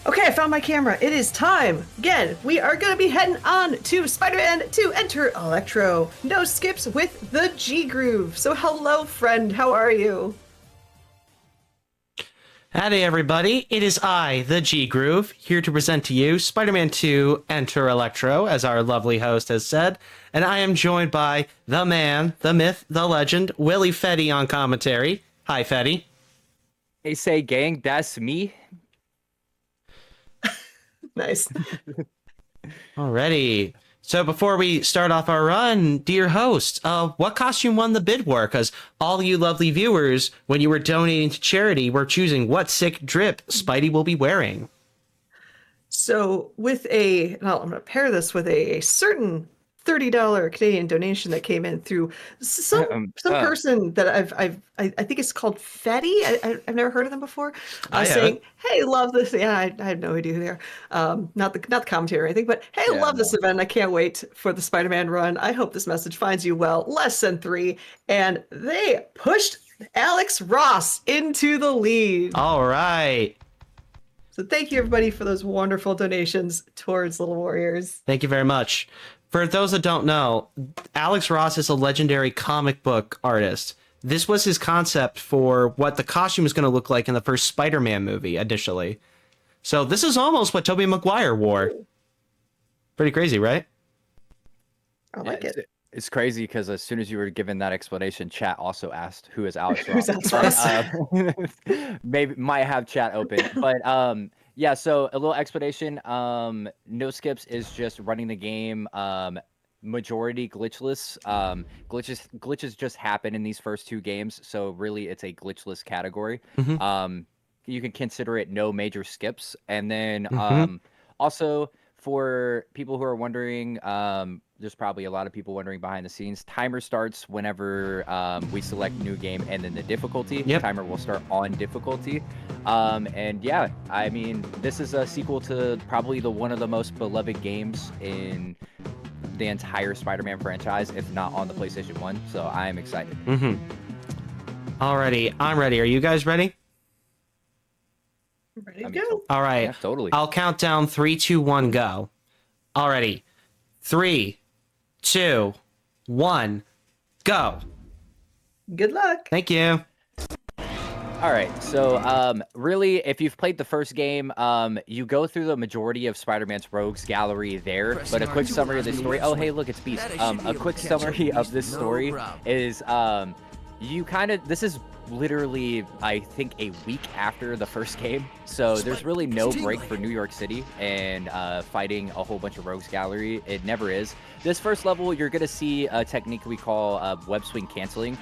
Okay, I found my camera. It is time. Again, we are going to be heading on to Spider-Man to enter Electro. No skips with the G-Groove. So hello, friend. How are you? Howdy, everybody. It is I, the G-Groove, here to present to you Spider-Man 2 Enter Electro, as our lovely host has said. And I am joined by the man, the myth, the legend, willifetti on commentary. Hi, Fetty. Hey, say gang, that's me. Nice. Alrighty. So before we start off our run, dear host, what costume won the bid war? Because all you lovely viewers, when you were donating to charity, were choosing what sick drip Spidey will be wearing. So with I'm going to pair this with a certain $30 Canadian donation that came in through some person that I think it's called Fetty. I've never heard of them before. Saying, "Hey, love this." Yeah, I have no idea who they are. Not the commentary or anything, but hey, Yeah, love this event. I can't wait for the Spider-Man run. I hope this message finds you well. Less than 3, and they pushed Alex Ross into the lead. All right. So thank you everybody for those wonderful donations towards Little Warriors. Thank you very much. For those that don't know, Alex Ross is a legendary comic book artist. This was his concept for what the costume is going to look like in the first Spider-Man movie initially. So this is almost what Tobey Maguire wore. Pretty crazy, right? I like it. It's crazy because as soon as you were given that explanation, chat also asked who is Alex Ross. Who's Alex Ross? Maybe might have chat open, but yeah. So a little explanation. No skips is just running the game. Majority glitchless. Glitches just happen in these first 2 games, so really it's a glitchless category. You can consider it no major skips, and then also for people who are wondering, there's probably a lot of people wondering behind the scenes. Timer starts whenever we select new game, and then the difficulty. Yep. Timer will start on difficulty. And yeah, I mean, this is a sequel to probably one of the most beloved games in the entire Spider-Man franchise, if not on the PlayStation 1. So I am excited. Alrighty, I'm ready. Are you guys ready? Ready to go. All right. Yeah, totally. I'll count down 3, 2, 1, go. Alrighty. 3, 2, 1, go. Good luck. Thank you. All right, so really, if you've played the first game, you go through the majority of Spider-Man's rogues gallery there, but a quick summary of the story. Oh, hey, look, it's Beast. A quick summary of this story is this is literally, I think, a week after the first game, so there's really no break for New York City and fighting a whole bunch of rogues gallery. It never is. This first level, you're going to see a technique we call web swing canceling.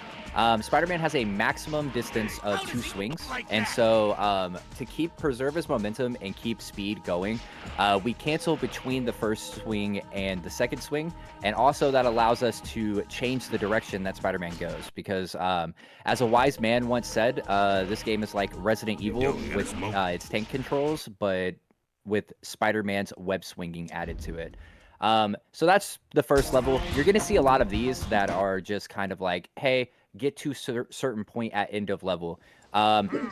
Spider-Man has a maximum distance of 2 swings, and so to preserve his momentum and keep speed going, we cancel between the first swing and the second swing, and also that allows us to change the direction that Spider-Man goes, because as a wise man once said, this game is like Resident Evil with its tank controls, but with Spider-Man's web swinging added to it. So that's the first level. You're going to see a lot of these that are just kind of like, hey, get to certain point at end of level.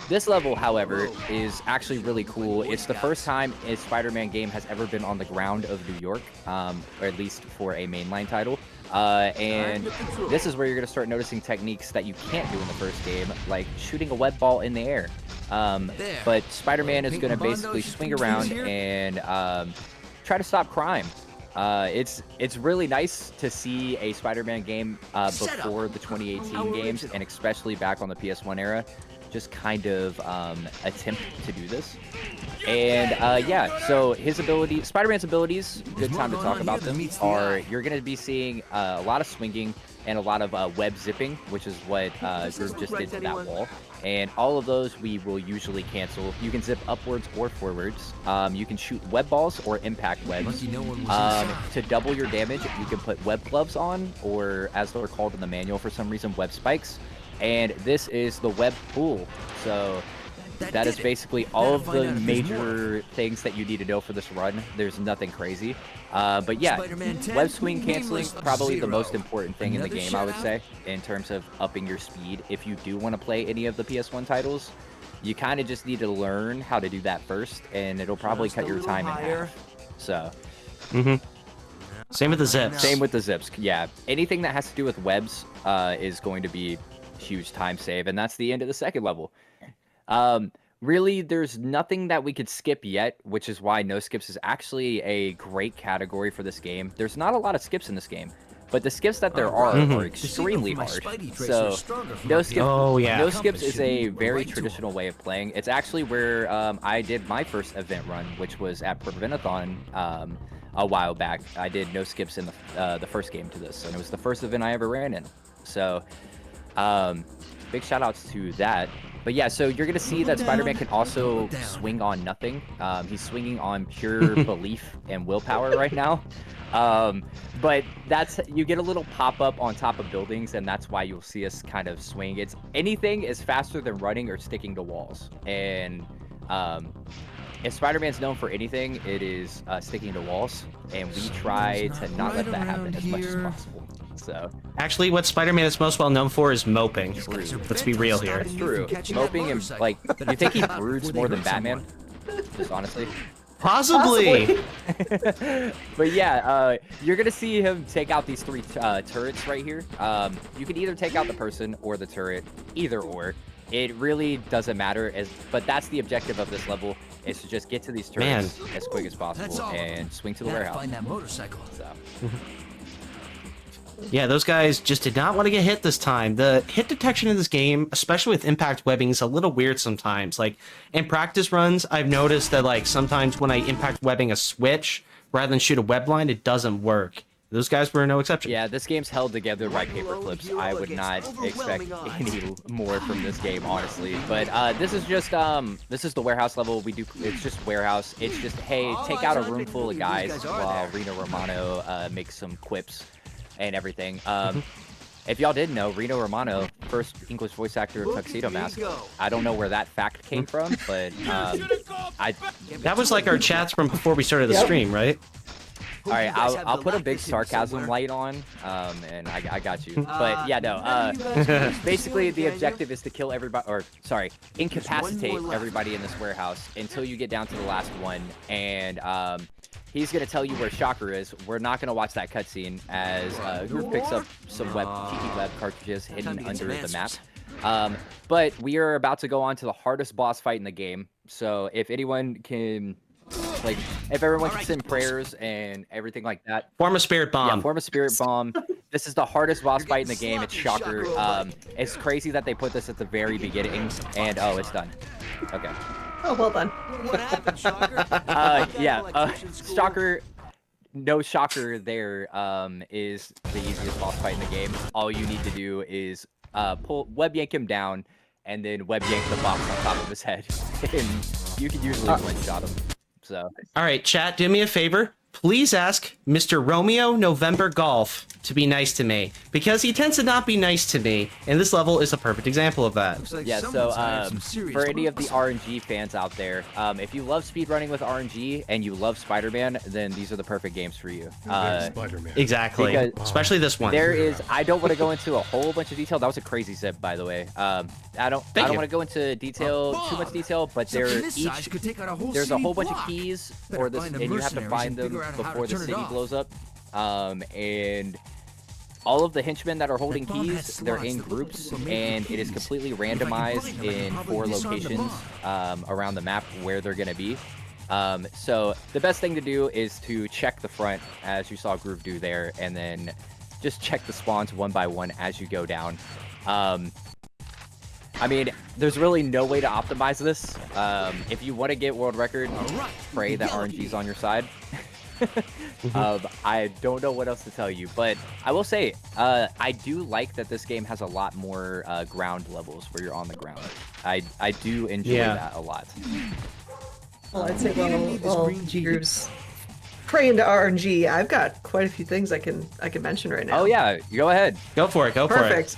This level, however, is actually really cool. It's the first time a Spider-Man game has ever been on the ground of New York, or at least for a mainline title. And this is where you're going to start noticing techniques that you can't do in the first game, like shooting a web ball in the air. But Spider-Man is going to basically swing around and try to stop crime. It's really nice to see a Spider-Man game before the 2018 games, and especially back on the PS1 era, just kind of attempt to do this. And yeah, so his abilities, Spider-Man's abilities, good time to talk about them, are you're going to be seeing a lot of swinging and a lot of web zipping, which is what Groove just did to that wall. And all of those we will usually cancel. You can zip upwards or forwards. You can shoot web balls or impact webs. To double your damage, you can put web gloves on, or as they're called in the manual for some reason, web spikes. And this is the web pool. So that is basically all of the major things that you need to know for this run. There's nothing crazy. But yeah, web swing canceling, probably the most important thing in the game, I would say, in terms of upping your speed. If you do want to play any of the PS1 titles, You kind of just need to learn how to do that first, and it'll probably cut your time in half. So. Same with the zips. Same with the zips. Yeah. Anything that has to do with webs is going to be huge time save, and that's the end of the second level. Really, there's nothing that we could skip yet, which is why no skips is actually a great category for this game. There's not a lot of skips in this game, but the skips that there are extremely hard. So no skips is a very traditional way of playing. It's actually where I did my first event run, which was at Prevent-A-Thon a while back. I did no skips in the first game to this, and it was the first event I ever ran in. So big shout outs to that. But yeah, so you're going to see that Spider-Man can also swing on nothing. He's swinging on pure belief and willpower right now. But you get a little pop-up on top of buildings, and that's why you'll see us kind of swing. Anything is faster than running or sticking to walls. And if Spider-Man's known for anything, it is sticking to walls. And we try to not let that happen as much as possible. So actually, what Spider-Man is most well known for is moping. Let's be real here. It's true. Moping and like, you think he broods more than Batman? Just honestly. Possibly. But yeah, you're gonna see him take out these 3 turrets right here. You can either take out the person or the turret, either or. It really doesn't matter. But that's the objective of this level, is to just get to these turrets as quick as possible and swing to the warehouse. Find that motorcycle. So. Yeah, those guys just did not want to get hit this time. The hit detection in this game, especially with impact webbing, is a little weird sometimes. Like, in practice runs, I've noticed that, like, sometimes when I impact webbing a switch, rather than shoot a web line, it doesn't work. Those guys were no exception. Yeah, this game's held together by paper clips. I would not expect any more from this game, honestly. But this is just this is the warehouse level. It's just warehouse. It's just, hey, take out a room full of guys while Reno Romano makes some quips and everything. If y'all didn't know, Reno Romano, first English voice actor of Tuxedo Mask. I don't know where that fact came from, but that was like our chats from before we started the stream, right? All right, I'll put a big sarcasm light on, and I got you. But yeah, no. Basically, the objective is to kill everybody, or sorry, incapacitate everybody in this warehouse until you get down to the last one, and he's gonna tell you where Shocker is. We're not gonna watch that cutscene as Groove picks up some cheeky web cartridges hidden under the map. But we are about to go on to the hardest boss fight in the game. So if anyone can, like, if everyone can send prayers and everything like that. Form a spirit bomb. Yeah, form a spirit bomb. This is the hardest boss fight in the game. It's Shocker. It's crazy that they put this at the very beginning, and oh, it's done. Okay. Oh, well done. What happened, Shocker? Shocker. No shocker there is the easiest boss fight in the game. All you need to do is web yank him down, and then web yank the box on top of his head, and you can usually one-shot him. So. All right, chat, do me a favor. Please ask Mr. Romeo November Golf to be nice to me, because he tends to not be nice to me, and this level is a perfect example of that. Like yeah, so for any of the RNG fans out there, if you love speedrunning with RNG and you love Spider-Man, then these are the perfect games for you. Spider-Man. Exactly, especially this one. I don't want to go into a whole bunch of detail. That was a crazy zip, by the way. I don't want to go into too much detail, but there's a whole bunch of keys for this, and you have to find them before the city blows up. And all of the henchmen that are holding keys, they're in groups, and it is completely randomized in 4 locations around the map where they're going to be. So the best thing to do is to check the front, as you saw Groove do there, and then just check the spawns one by one as you go down. I mean, there's really no way to optimize this. If you want to get world record, pray that RNG's on your side. I don't know what else to tell you, but I will say I do like that this game has a lot more ground levels where you're on the ground. I do enjoy that a lot. Well, I'd say well G-Groove's praying to RNG. I've got quite a few things I can mention right now. Oh yeah, go ahead. Go for it. Go for it. Perfect.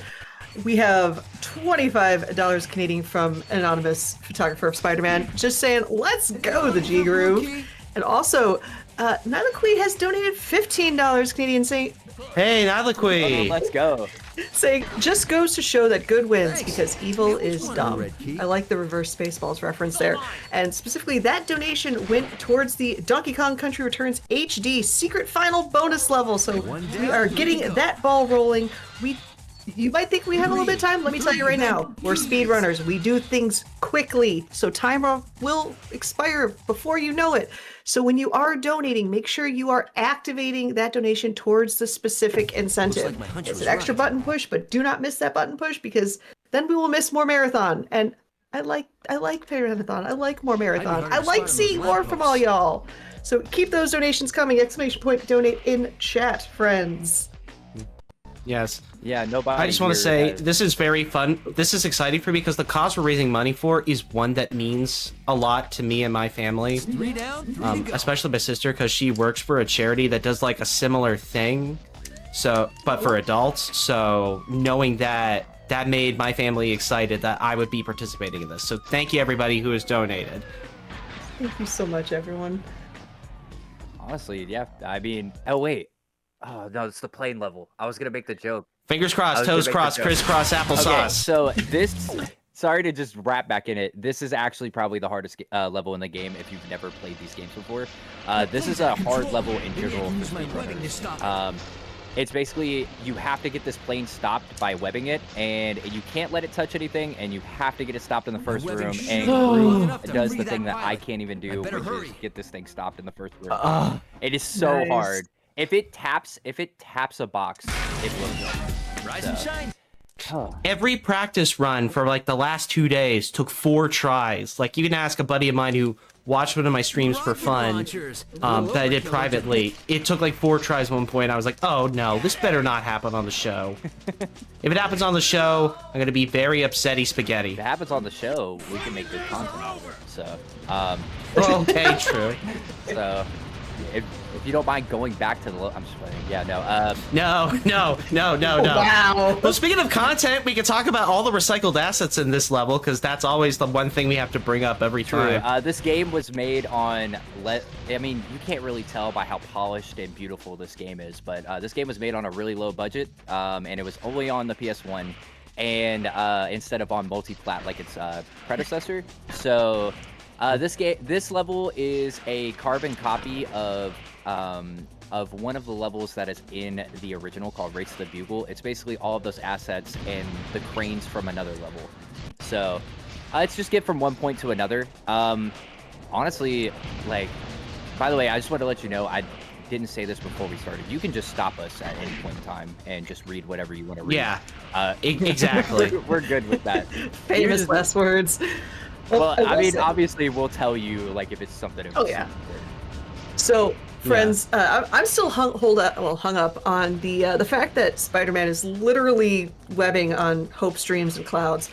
We have $25 Canadian from an anonymous photographer of Spider-Man, just saying, let's go, the G-Groove. And also, Nylaqui has donated $15 Canadian, saying, Hey, Nylaqui. Let's go. saying, just goes to show that good wins because evil is dumb. I like the reverse Spaceballs reference there. And specifically, that donation went towards the Donkey Kong Country Returns HD secret final bonus level. So we are getting that ball rolling. You might think we have a little bit of time. Let me tell you right now, we're speedrunners. We do things quickly, so timer will expire before you know it. So when you are donating, make sure you are activating that donation towards the specific incentive. It's an extra button push, but do not miss that button push because then we will miss more marathon. And I like Prevent-A-Thon. I like more marathon. I like seeing more from all y'all. So keep those donations coming! ! Donate in chat, friends. Yes. Yeah, nobody. I just want to say this is very fun. This is exciting for me because the cause we're raising money for is one that means a lot to me and my family. Especially my sister, because she works for a charity that does like a similar thing. So, but for adults. So knowing that made my family excited that I would be participating in this. So thank you everybody who has donated. Thank you so much, everyone. Honestly, yeah. I mean, oh wait. Oh no, it's the plane level. I was gonna make the joke. Fingers crossed, toes crossed, crisscross applesauce. Okay, so this, sorry to just wrap back in it. This is actually probably the hardest level in the game if you've never played these games before. This is a hard level in general for speedrunners. It's basically, you have to get this plane stopped by webbing it, and you can't let it touch anything, and you have to get it stopped in the first room, and Groove does the thing that I can't even do, which is get this thing stopped in the first room. It is so hard. If it taps a box, it blows up. Rise and shine. Every practice run for like the last 2 days took 4 tries. Like you can ask a buddy of mine who watched one of my streams for fun that I did privately. It took like 4 tries at one point. I was like, oh no, this better not happen on the show. If it happens on the show, I'm gonna be very upsetty spaghetti. If it happens on the show, we can make good content out of it. So, okay, true. So, if you don't mind going back to the, I'm just playing. Yeah, no. Wow. Well, speaking of content, we can talk about all the recycled assets in this level because that's always the one thing we have to bring up every time. This game was made on, I mean, you can't really tell by how polished and beautiful this game is, but this game was made on a really low budget, and it was only on the PS1, and instead of on multi-plat like its predecessor. So. This level is a carbon copy of one of the levels that is in the original called Race to the Bugle. It's basically all of those assets and the cranes from another level. So it's just get from one point to another. Honestly, like, by the way, I just want to let you know, I didn't say this before we started. You can just stop us at any point in time and just read whatever you want to read. Yeah, exactly. We're good with that. Famous last words. Well, I mean, obviously, we'll tell you, like, if it's something. Oh, yeah. So, friends, I'm still hung up on the fact that Spider-Man is literally webbing on Hope Streams and Clouds.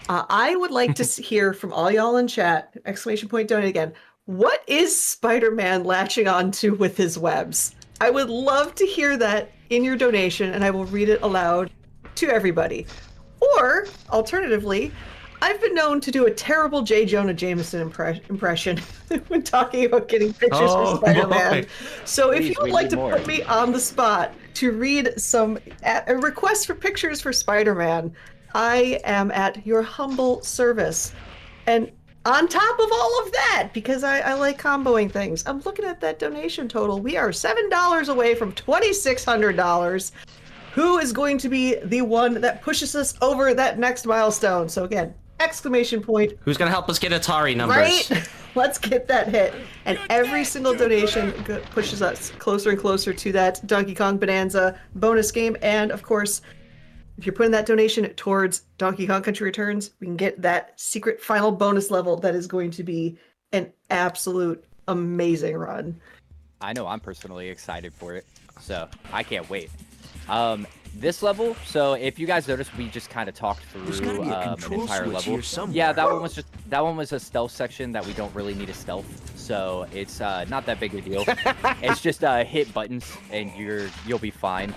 I would like to hear from all y'all in chat, ! Donate again. What is Spider-Man latching onto with his webs? I would love to hear that in your donation, and I will read it aloud to everybody. Or, alternatively, I've been known to do a terrible J. Jonah Jameson impression when talking about getting pictures for Spider-Man. Boy. So if you would like to put me on the spot to read a request for pictures for Spider-Man, I am at your humble service. And on top of all of that, because I like comboing things, I'm looking at that donation total. We are $7 away from $2,600. Who is going to be the one that pushes us over that next milestone? So again, ! Who's gonna help us get Atari numbers? Right? Let's get that hit. And every single donation pushes us closer and closer to that Donkey Kong Bonanza bonus game. And of course, if you're putting that donation towards Donkey Kong Country Returns, we can get that secret final bonus level that is going to be an absolute amazing run. I know I'm personally excited for it, so I can't wait. This level, so if you guys notice, we just kind of talked through an entire level. Yeah, that one was a stealth section that we don't really need a stealth, so it's not that big a deal. It's just hit buttons and you'll be fine.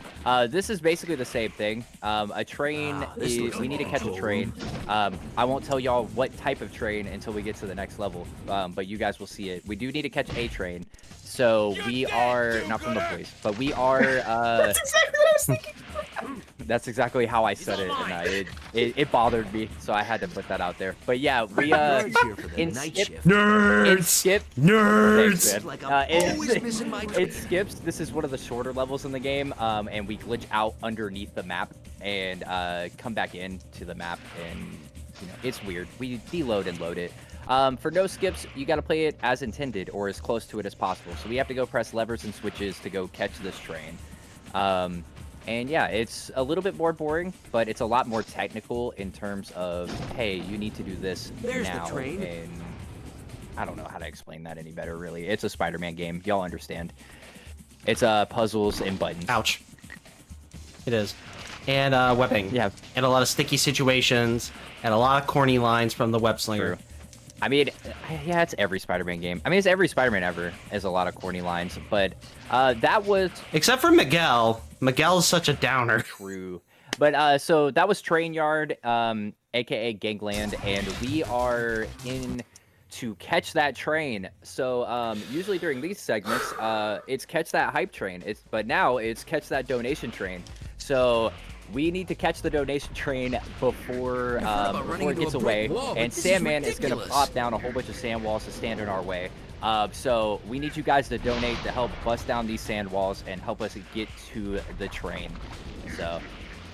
This is basically the same thing. A train we need to catch a train. I won't tell y'all what type of train until we get to the next level, but you guys will see it. We do need to catch a train. So we are not from the boys, but we are. That's exactly what I was thinking. That's exactly how I said it, and it bothered me, so I had to put that out there. But yeah, we in skip, nerds. It skips. This is one of the shorter levels in the game, and we glitch out underneath the map and come back into the map, and it's weird. We deload and load it. For no skips, you got to play it as intended or as close to it as possible. So we have to go press levers and switches to go catch this train. And yeah, it's a little bit more boring, but it's a lot more technical in terms of, hey, you need to do this now. The train. And I don't know how to explain that any better, really. It's a Spider-Man game. Y'all understand. It's puzzles and buttons. Ouch. It is. And webbing. Yeah. And a lot of sticky situations and a lot of corny lines from the web slinger. True. I mean, yeah, it's every Spider-Man game. I mean, it's every Spider-Man ever has a lot of corny lines, but that was... Except for Miguel. Miguel is such a downer. True. But so that was Train Yard, aka Gangland, and we are in to catch that train. So usually during these segments, it's catch that hype train. But now it's catch that donation train. So... we need to catch the donation train before it gets away, and Sandman is going to pop down a whole bunch of sand walls to stand in our way. So we need you guys to donate to help bust down these sand walls and help us get to the train. So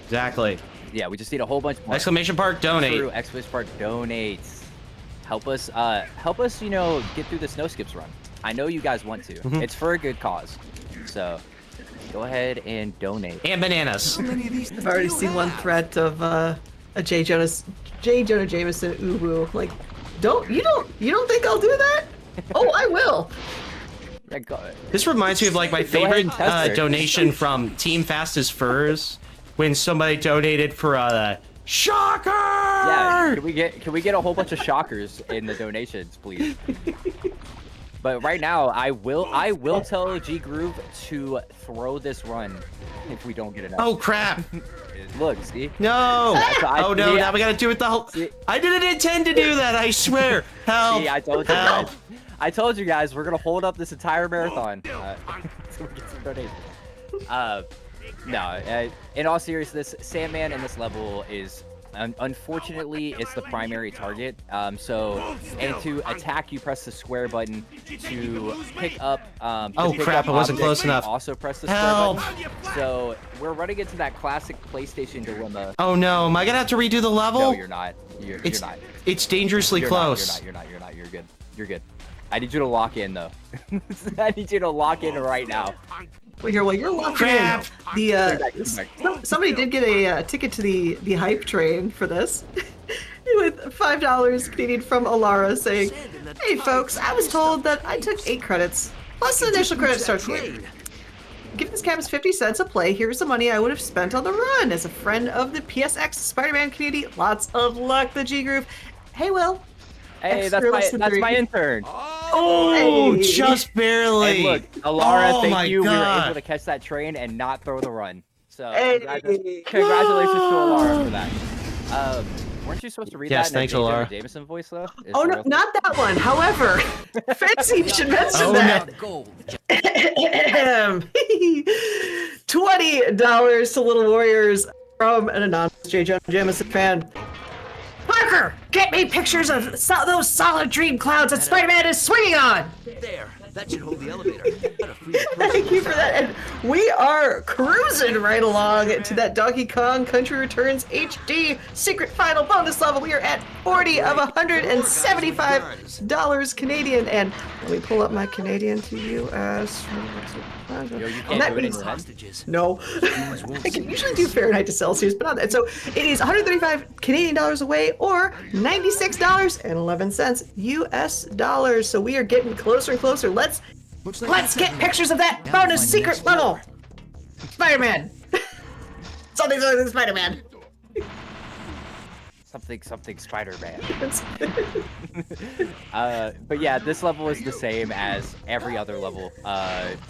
exactly. Yeah, we just need a whole bunch more. Exclamation part donate. True, exclamation part donates. Help us, get through this no skips run. I know you guys want to. Mm-hmm. It's for a good cause. So. Go ahead and donate. And bananas. I've already seen one threat of a J. Jonah Jameson uwu. Like, you don't think I'll do that? Oh, I will. Yeah, go ahead. This reminds me of like my favorite donation from Team Fastest Furs when somebody donated for a shocker. Yeah, can we get a whole bunch of shockers in the donations, please? But right now, I will tell G Groove to throw this run if we don't get enough. Oh crap! Look, see? No! Oh no! Now we gotta do it the whole. See? I didn't intend to do that. I swear. Help! See, I told you guys. I told you guys we're gonna hold up this entire marathon. So we get some donations. No. In all seriousness, Sandman in this level is. Unfortunately, it's the primary target. And to attack, you press the square button. To pick up, oh crap! It wasn't close enough. Also press the square button. So we're running into that classic PlayStation dilemma. Oh no! Am I gonna have to redo the level? No, you're not. You're not. It's dangerously close. You're not. You're good. You're good. I need you to lock in though. I need you to lock in right now. Well, you're locked in. Somebody did get a ticket to the hype train for this, with $5 Canadian from Alara saying, "Hey folks, I was told that I took 8 credits plus the initial credit start here. Give this campus 50 cents a play. Here's the money I would have spent on the run as a friend of the PSX Spider-Man community. Lots of luck, the G Groove. Hey, Will." Hey, that's my intern. Oh, hey. Just barely. And look, Alara, thank you. God. We were able to catch that train and not throw the run. So congratulations to Alara for that. Weren't you supposed to read that in a Jonah Jameson voice though? Oh no, not that one. However, fancy you should mention that. $20 to Little Warriors from an anonymous J. Jonah Jameson fan. Parker, get me pictures of those solid dream clouds that Spider-Man is swinging on! There, that should hold the elevator. Thank you for that. And we are cruising right along to that Donkey Kong Country Returns HD secret final bonus level. We are at 40 of $175 Canadian. And let me pull up my Canadian to US. Yo, you can't do it in hostages. No. I can usually do Fahrenheit to Celsius, but not that. So it is 135 Canadian dollars away or $96.11 US dollars. So we are getting closer and closer. Let's get pictures of that bonus secret level. Spider-Man. Something Spider-Man. Something Spider-Man. But yeah, this level is the same as every other level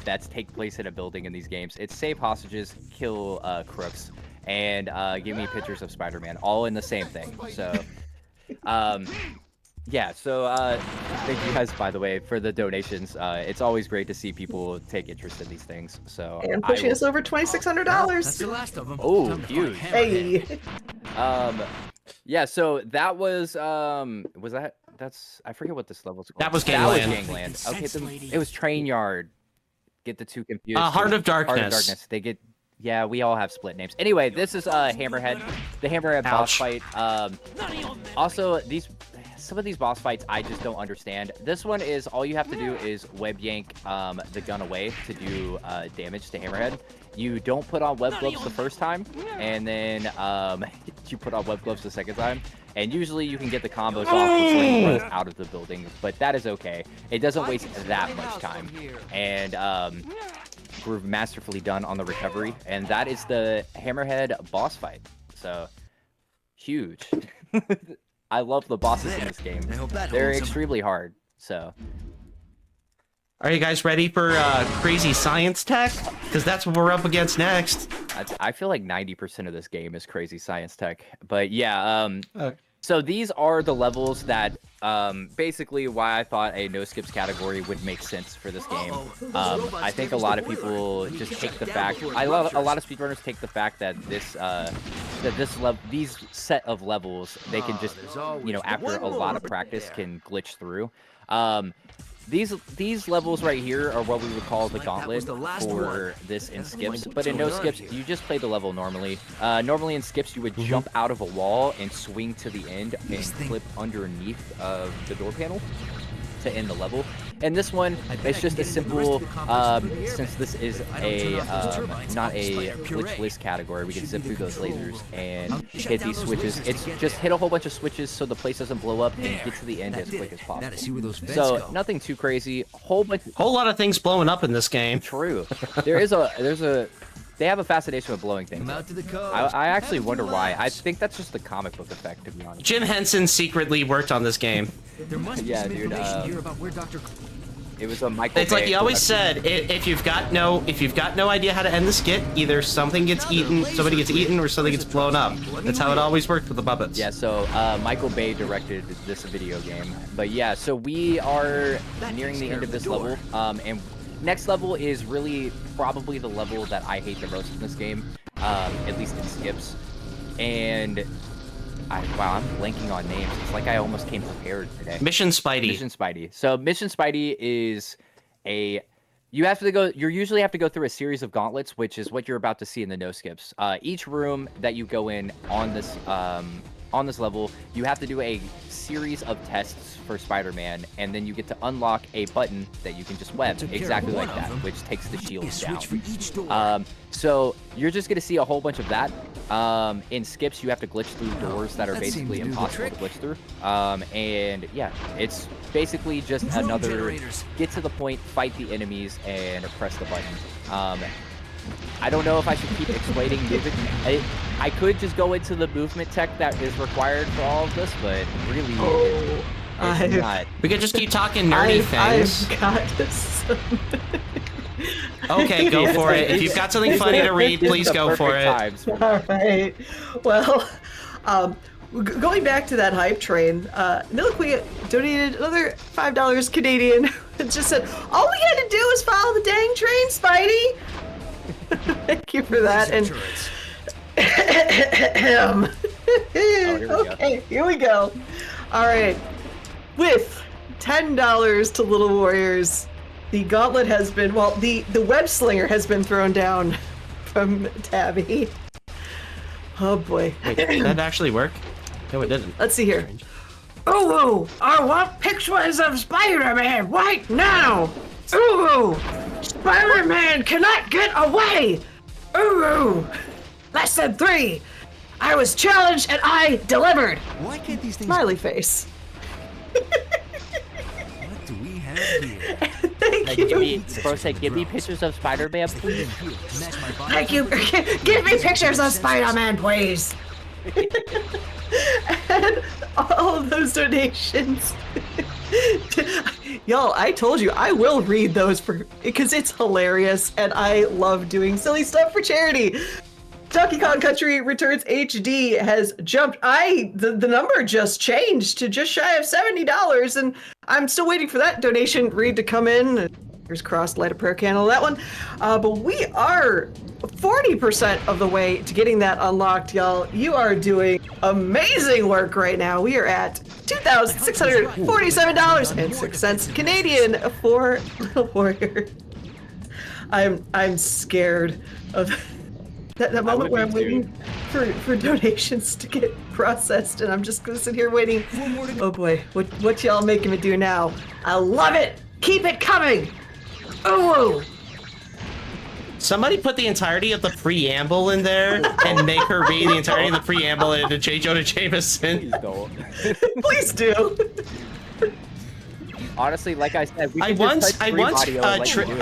that's take place in a building in these games. It's save hostages, kill crooks, and give me pictures of Spider-Man, all in the same thing. So, yeah, so thank you guys, by the way, for the donations. It's always great to see people take interest in these things. So And pushing us over $2,600. That's the last of them. Oh, huge. Hey. Yeah, so that was that's I forget what this level's called. That was Gangland. Okay, it was Train Yard. Get the two confused. Heart of Darkness. Heart of Darkness. They get, yeah, we all have split names. Anyway, this is Hammerhead, the Hammerhead boss fight. Also, some of these boss fights I just don't understand. This one is all you have to do is web yank the gun away to do damage to Hammerhead. You don't put on web gloves the first time, and then you put on web gloves the second time. And usually you can get the combos off before you run out of the building, but that is okay. It doesn't waste that much time. And we're masterfully done on the recovery, and that is the Hammerhead boss fight. So, huge. I love the bosses in this game. They're extremely hard, so... Are you guys ready for crazy science tech? Because that's what we're up against next. I feel like 90% of this game is crazy science tech. But yeah, so these are the levels that basically why I thought a no skips category would make sense for this game. I think a lot of people just take the fact, a lot of speedrunners take the fact that these set of levels, they can just, you know, after a lot of practice can glitch through. These levels right here are what we would call the gauntlet for this in skips, but in no skips, you just play the level normally. Normally in skips, you would jump out of a wall and swing to the end and clip underneath the door panel to end the level. And this one, it's just a simple, since this is a not a glitchless category, we can zip through those lasers and hit these switches. It's just hit a whole bunch of switches so the place doesn't blow up and get to the end as quick as possible. So nothing too crazy. Whole lot of things blowing up in this game. True. They have a fascination with blowing things up. I actually wonder why. I think that's just the comic book effect, to be honest. Jim Henson secretly worked on this game. Yeah, dude. It was a Michael. It's like he always said, if you've got no idea how to end the skit, either somebody gets eaten, or something gets blown up. That's how it always worked with the Muppets. Yeah, so Michael Bay directed this video game. But yeah, so we are nearing the end of this level, and next level is really probably the level that I hate the most in this game, at least in skips. And wow, I'm blanking on names. It's like I almost came prepared today. Mission Spidey. Mission Spidey. So Mission Spidey is you usually have to go through a series of gauntlets, which is what you're about to see in the no skips. Each room that you go in on this level, you have to do a series of tests for Spider-Man, and then you get to unlock a button that you can just web, exactly like that, which takes the shields down. So you're just going to see a whole bunch of that. In skips, you have to glitch through doors that are basically impossible to glitch through. And yeah, it's basically just another get to the point, fight the enemies, and press the button. I don't know if I should keep explaining movement. I could just go into the movement tech that is required for all of this, but really, it's not. We could just keep talking nerdy things. I've got some... Okay, go for it. If you've got something funny to read, please go for it. All right. Well, going back to that hype train, Milliqui donated another $5 Canadian. It just said, all we had to do was follow the dang train, Spidey. Thank you for that. And okay, here we go. All right. With $10 to Little Warriors, the gauntlet has been, well, the web slinger has been thrown down from Tabby. Oh boy. Wait, did that actually work? No, it didn't. Let's see here. Ooh, I want pictures of Spider-Man right now. Ooh, Spider-Man cannot get away. Ooh, less than 3. I was challenged and I delivered. Why can't these things... Smiley face. What do we have here? Thank give me, bro said, give me pictures of Spider-Man, please. Thank you. Give me pictures of Spider-Man, please. And all of those donations. Y'all, I told you I will read those because it's hilarious and I love doing silly stuff for charity. Donkey Kong Country Returns HD has jumped. The number just changed to just shy of $70, and I'm still waiting for that donation read to come in. Fingers crossed, light a prayer candle, that one. But we are 40% of the way to getting that unlocked, y'all. You are doing amazing work right now. We are at $2,647.06 Canadian for Little Warrior. I'm scared of that moment where I'm waiting for donations to get processed, and I'm just gonna sit here waiting. Oh boy, what y'all making me do now? I love it. Keep it coming. Oh. Somebody put the entirety of the preamble in there and make her read the entirety of the preamble into J. Jonah Jameson. Please don't. Please do. Honestly, like I said, I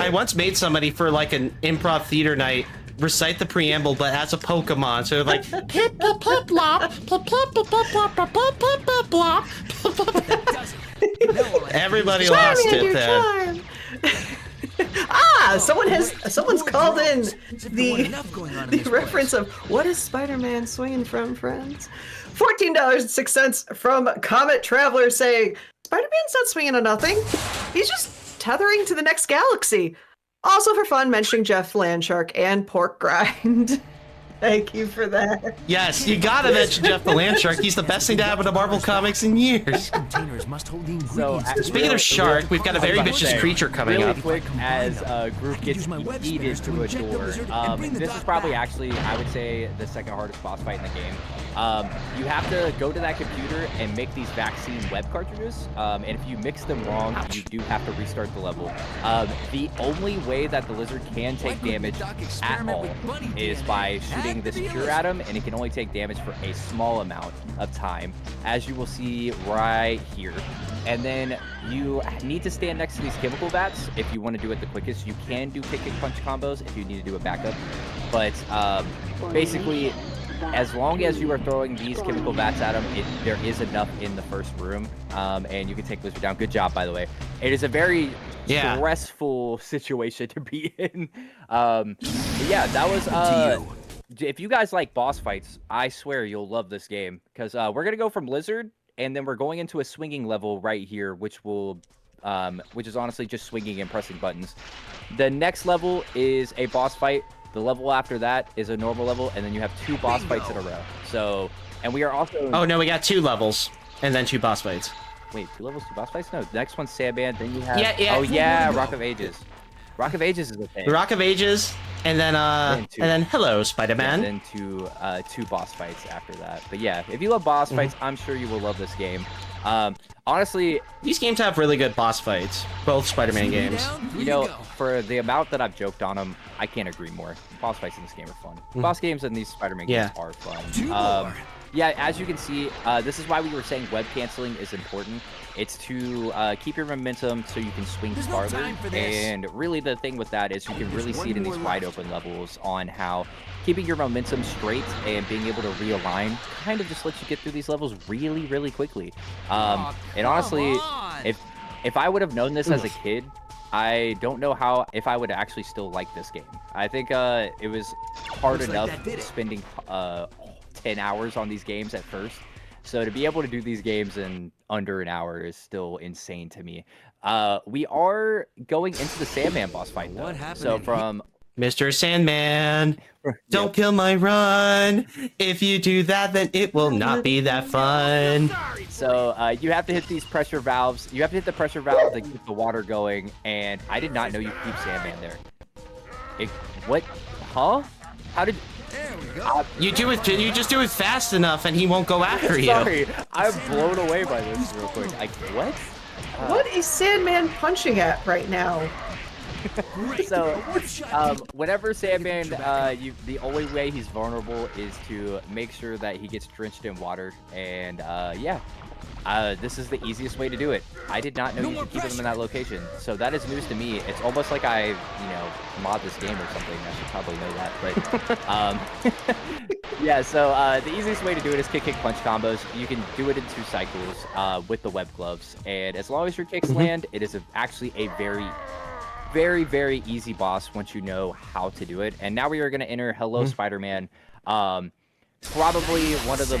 once made somebody for like an improv theater night recite the preamble, but as a Pokemon. So like, plip plop plop plop plop plop plop plop plop plop. Everybody lost it then. Someone's called in the reference of what is Spider-Man swinging from, friends? $14.06 from Comet Traveler saying Spider-Man's not swinging on nothing. He's just tethering to the next galaxy. Also for fun, mentioning Jeff Landshark and Pork Grind. Thank you for that. Yes, you gotta mention Jeff the Landshark. He's the best thing to happen to Marvel Comics in years. So, speaking of shark, we've got a very vicious creature coming up. Really quick, as Groot gets eaten through a door, this is probably actually, I would say, the second hardest boss fight in the game. You have to go to that computer and make these vaccine web cartridges, and if you mix them wrong, you do have to restart the level. The only way that the lizard can take damage at all is by shooting this cure at him, and it can only take damage for a small amount of time, as you will see right here. And then you need to stand next to these chemical vats if you want to do it the quickest. You can do kick and punch combos if you need to do a backup, but basically, as long as you are throwing these chemical vats at him, there is enough in the first room, and you can take Lizard down. Good job, by the way. It is a very stressful situation to be in. Yeah, that was... if you guys like boss fights, I swear you'll love this game, because we're going to go from Lizard, and then we're going into a swinging level right here, which is honestly just swinging and pressing buttons. The next level is a boss fight. The level after that is a normal level, and then you have two boss fights in a row. So, and we are also... Oh, no, we got 2 levels, and then 2 boss fights. Wait, 2 levels, 2 boss fights? No, the next one's Sandman, then you have... Oh, yeah, Rock of Ages. Rock of Ages is the thing. Rock of Ages, and then hello, Spider-Man. And then 2 boss fights after that. But yeah, if you love boss fights, I'm sure you will love this game. Honestly, these games have really good boss fights, both Spider-Man games. You know, for the amount that I've joked on them, I can't agree more. Boss fights in this game are fun. Boss games in these Spider-Man games are fun. Yeah, as you can see, this is why we were saying web canceling is important. It's to keep your momentum so you can swing farther. And really the thing with that is you can really see it in these wide open levels on how keeping your momentum straight and being able to realign kind of just lets you get through these levels really, really quickly. And honestly, if I would have known this as a kid, I don't know if I would actually still like this game. I think it was hard enough spending 10 hours on these games at first. So to be able to do these games in under an hour is still insane to me. We are going into the Sandman boss fight though. So from Mr. Sandman, don't kill my run. If you do that, then it will not be that fun. So you have to hit these pressure valves. You have to hit the pressure valve to keep the water going. And I did not know you keep Sandman there. What? Huh? How did... There we go. You just do it fast enough and he won't go after you. Sorry, I'm blown away by this real quick. What? What is Sandman punching at right now? So, whenever Sandman, the only way he's vulnerable is to make sure that he gets drenched in water, and yeah. this is the easiest way to do it. I did not know you could keep them in that location. So that is news to me. It's almost like I, mod this game or something. I should probably know that. But yeah, so the easiest way to do it is kick punch combos. You can do it in 2 cycles with the web gloves. And as long as your kicks land, it is actually a very, very, very easy boss once you know how to do it. And now we are going to enter Hello Spider-Man. Probably one of the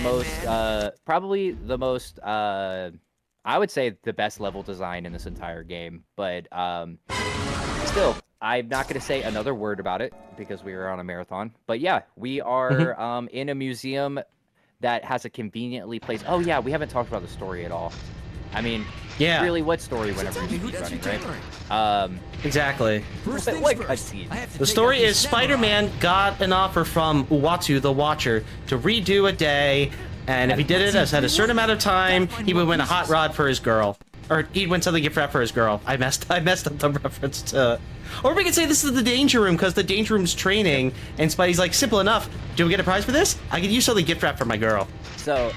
most, I would say the best level design in this entire game. But still, I'm not going to say another word about it because we are on a marathon. But yeah, we are in a museum that has a conveniently placed... Oh yeah, we haven't talked about the story at all. I mean, really, what story whenever you keep running, right? Exactly. Like cutscene. The story is Spider-Man got an offer from Uatu the Watcher to redo a day, and if he did it at a certain amount of time, he would win a hot rod for his girl. Or he'd win something gift wrap for his girl. I messed up the reference to... Or we could say this is the Danger Room, because the Danger Room's training, and Spidey's like, simple enough. Do we get a prize for this? I could use something gift wrap for my girl. So...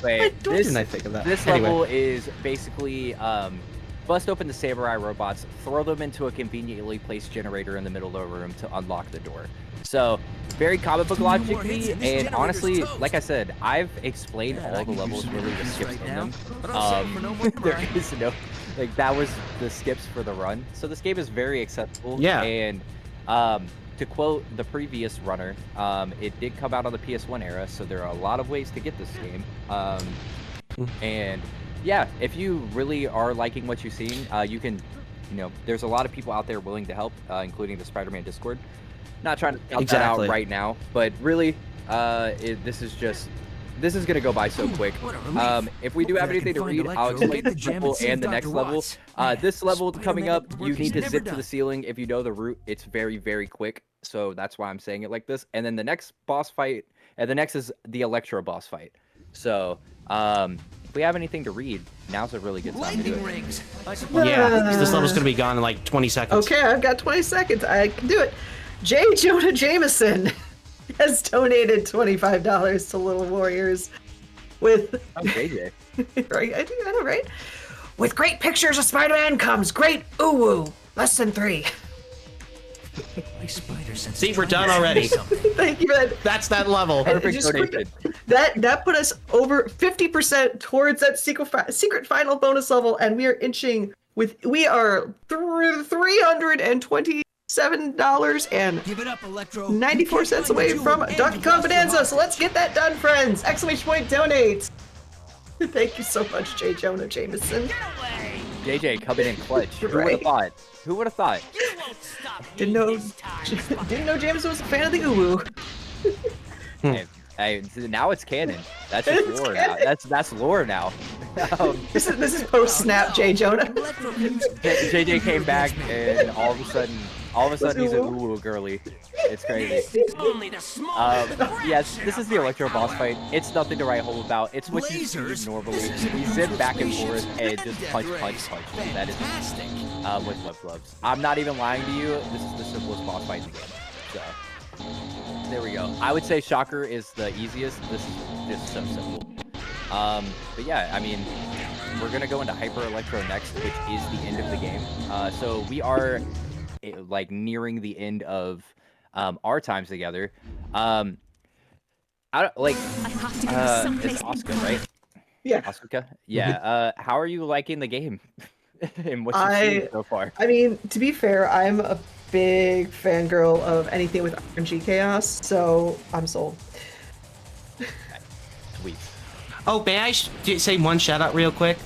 Wait, didn't I think of that? This level is basically bust open the Samurai robots, throw them into a conveniently placed generator in the middle of the room to unlock the door. So, very comic book logically, and honestly, like I said, I've explained all the levels really with skips in them. There is no, like, that was the skips for the run. So this game is very accessible. Yeah. And to quote the previous runner, it did come out on the PS1 era, so there are a lot of ways to get this game. And yeah, if you really are liking what you've seen, you can, there's a lot of people out there willing to help, including the Spider-Man Discord. Not trying to count that out right now, but really, this is gonna go by so quick. If we do have anything to read, I'll explain the level and the next level. This level coming up, you need to zip to the ceiling. If you know the route, it's very, very quick. So that's why I'm saying it like this. And then the next boss fight, and the next is the Electro boss fight. So, if we have anything to read, now's a really good time to do it. Yeah, because this level's gonna be gone in like 20 seconds. Okay, I've got 20 seconds. I can do it. J. Jonah Jameson has donated $25 to Little Warriors with... Oh, JJ. Right, I know, right? With great pictures of Spider-Man comes great ooh-woo. Less than 3. See, we're done already. Thank you, man. That's that level. Perfect donation. That put us over 50% towards that secret final bonus level, and we are inching with... We are $327 and Give it up, Electro. 94 cents away from Donkey Kong Bonanza. So let's get that done, friends. Exclamation point donate. Thank you so much, J. Jonah Jameson. JJ coming in clutch. Who would have thought? Who would have thought? Didn't know Jameson was a fan of the uwu. Hey, now it's canon. That's just lore now. That's lore now. This is post snap, J. Jonah. JJ came back and all of a sudden he's a woo girly. It's crazy. Yes, this is the Electro boss fight. It's nothing to write home about. It's what you see normally. We zip back and forth and just punch. That is with flip gloves. I'm not even lying to you. This is the simplest boss fight in the game. So there we go. I would say Shocker is the easiest. This is just so simple. But yeah, I mean, we're gonna go into Hyper Electro next, which is the end of the game. So we are like nearing the end of our times together. I don't like. It's Asuka, right? Yeah. Asuka. Yeah. How are you liking the game? And what you've seen so far? I mean, to be fair, I'm a big fangirl of anything with RNG chaos, so I'm sold. Sweet. Oh, may I say one shout out real quick?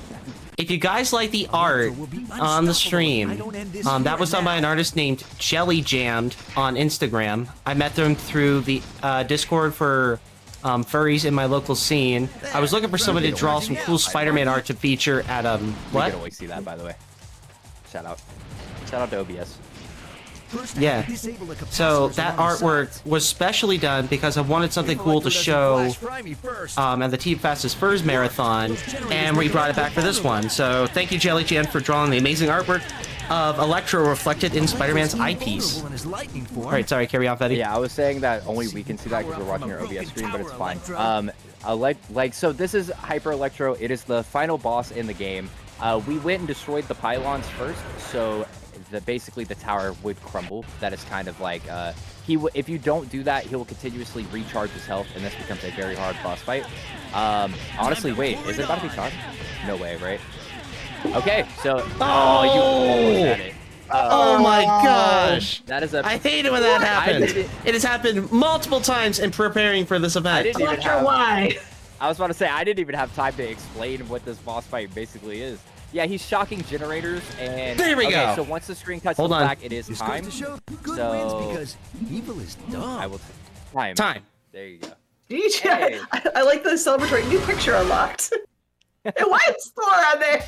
If you guys like the art on the stream, that was done by an artist named Jelly Jammed on Instagram. I met them through the Discord for furries in my local scene. I was looking for somebody to draw some cool Spider-Man art to feature at what? You can always see that, by the way. Shout out to OBS. Yeah. So that artwork was specially done because I wanted something cool to show at the Team Fastest Furs Marathon, and we brought it back for this one. So thank you, Jelly Jam, for drawing the amazing artwork. of Electro reflected in Spider-Man's eyepiece. All right, sorry, carry on, Fetty. Yeah, I was saying that only we can see that because we're watching your OBS screen, but it's fine. So this is Hyper Electro. It is the final boss in the game. We went and destroyed the pylons first, so basically the tower would crumble. That is kind of like if you don't do that, he will continuously recharge his health, and this becomes a very hard boss fight. Honestly, wait, is it about to be time? No way, right? Okay, so you almost had it. Oh my gosh! That is I hate it when that happens. It has happened multiple times in preparing for this event. Why? I was about to say, I didn't even have time to explain what this boss fight basically is. Yeah, he's shocking generators, and there we go. So once the screen cuts back, it is time. So because evil is dumb. I will time. There you go. DJ, Hey. I like the celebratory new picture unlocked. And why is Thor on there?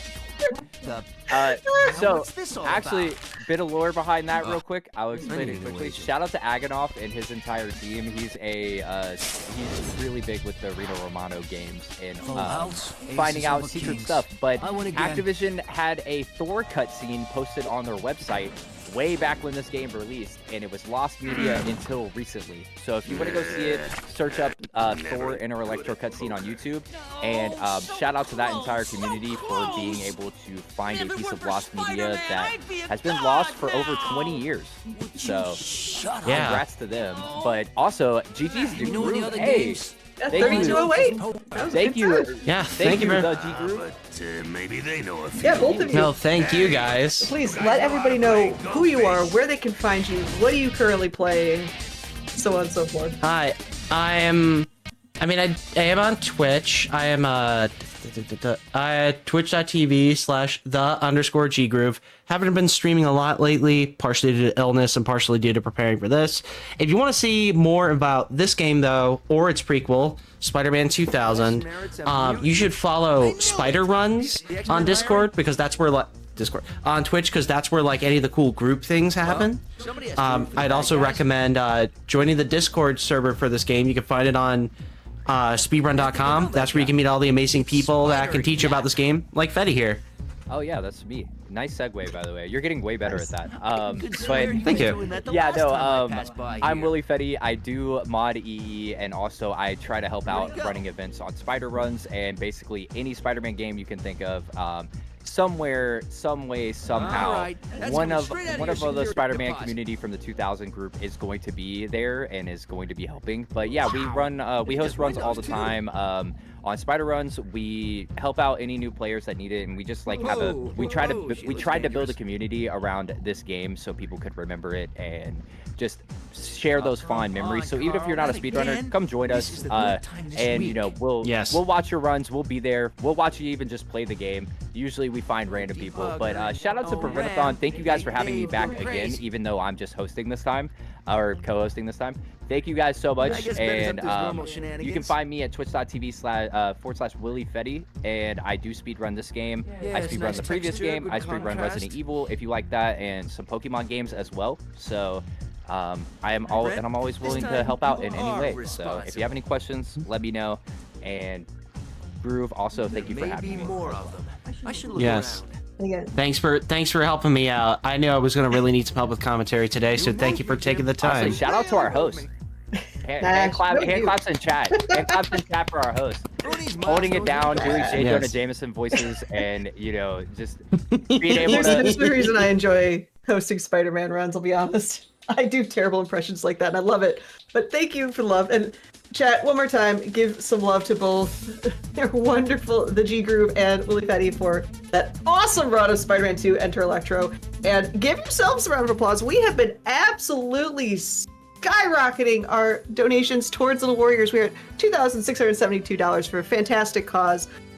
So actually, bit of lore behind that real quick. I'll explain it quickly. Shout out to Agonoff and his entire team. He's he's really big with the Reno Romano games and finding out secret stuff. But Activision had a Thor cutscene posted on their website way back when this game released, and it was lost media until recently. So if you want to go see it, search up Thor Inner Electro cutscene on YouTube, and shout out to that entire community for being able to find a piece of lost media that has been lost for over 20 years. So congrats to them. But also, GG's G Group. Hey, thank you. Thank you. Yeah, thank you, very the G Group. Maybe they know a few. Yeah, both of you. No, thank you guys. Please let everybody know who you are, where they can find you, what are you currently playing, so on and so forth. Hi, I am on Twitch. I am twitch.tv/the_ggroove. Haven't been streaming a lot lately, partially due to illness and partially due to preparing for this. If you want to see more about this game though, or its prequel, Spider-Man 2000, you should follow Spider Runs on Discord, because that's where on Twitch, because that's where like any of the cool group things happen. I'd also recommend joining the Discord server for this game. You can find it on speedrun.com. That's where you can meet all the amazing people that can teach you about this game, like Fetty here. Oh yeah, that's me. Nice segue, by the way. You're getting way better at that. But thank you. Yeah, no. I'm willifetti. I do mod EE, and also I try to help out running events on Spider Runs, and basically any Spider-Man game you can think of. Somewhere, some way, somehow, one of the Spider-Man community from the 2000 group is going to be there and is going to be helping. But yeah, we host runs all the time. On Spider Runs, we help out any new players that need it, and we just like we tried to build a community around this game so people could remember it and just share those fond memories. So even if you're not a speedrunner, come join us, and you know we'll watch your runs. We'll be there. We'll watch you even just play the game. Usually we find random people, but shout out to Prevent-A-Thon. Thank you guys for having me back again, even though I'm just hosting this time, or co-hosting this time. Thank you guys so much, and you can find me at twitch.tv/willifetti, and I do speedrun this game. I speedrun the previous game. I speedrun Resident Evil, if you like that, and some Pokemon games as well. So I'm always willing to help out in any way. So if you have any questions, let me know. And Groove, also thank you for having me. Yes. Thanks for helping me out. I knew I was gonna really need some help with commentary today, so thank you for taking the time. Honestly, shout out to our host. Hand claps in chat. Hand claps in chat for our host. Holding it down, doing J. Jonah Jameson voices, and just being able to. There's the reason I enjoy hosting Spider-Man runs. I'll be honest. I do terrible impressions like that, and I love it. But thank you for love. And chat, one more time, give some love to both. They're wonderful, the G Groove and willifetti, for that awesome run of Spider-Man 2 Enter Electro. And give yourselves a round of applause. We have been absolutely skyrocketing our donations towards Little Warriors. We're at $2,672 for a fantastic cause.